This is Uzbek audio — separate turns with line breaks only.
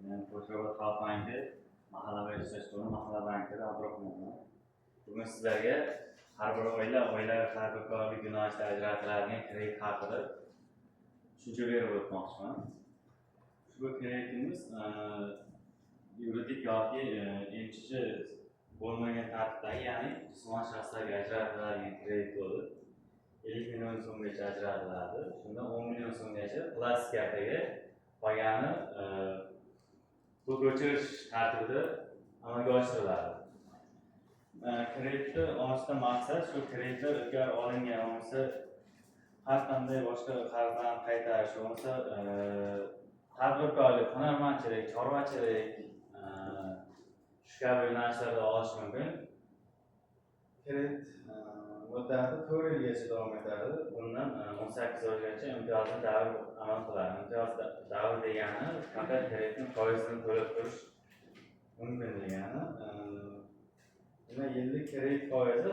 Yani Ko'rshova Xalq banki mahallaviy ishlash mahalla bankida Abdurahmonman. Bugun sizlarga har bir oila tadbirkorlik yo'nalishida ajratiladigan kredit haqida tushuncha berib o'tmoqchiman. Ushbu kreditimiz yuridik yoki MCH bo'lmagan tartibdagi, ya'ni jismoniy shaxslarga ajratiladigan kredit bo'lib, 50 million so'mgacha ajratiladi. Shunda 10 million so'mgacha plastik kartaga qolgani pul ko'chirish tartibida amalga oshiriladi. Kreditni olishdan maqsad shu kreditlar ilgari olingan bo'lsa, har qanday boshqa qarzdan qaytarish bo'lsa, tadbirkorlik, hunarmandchilik, chorvachilik shu kabi yo'nalishlarda olish mumkin. Kredit muddati 4 yilgacha davom etadi. Bundan 18 yoshgacha imtiyozli davr amal qiladi. Imtiyozli davr degani faqat kreditning foizini to'lab turish mumkin degani. Bunda yillik kredit foizi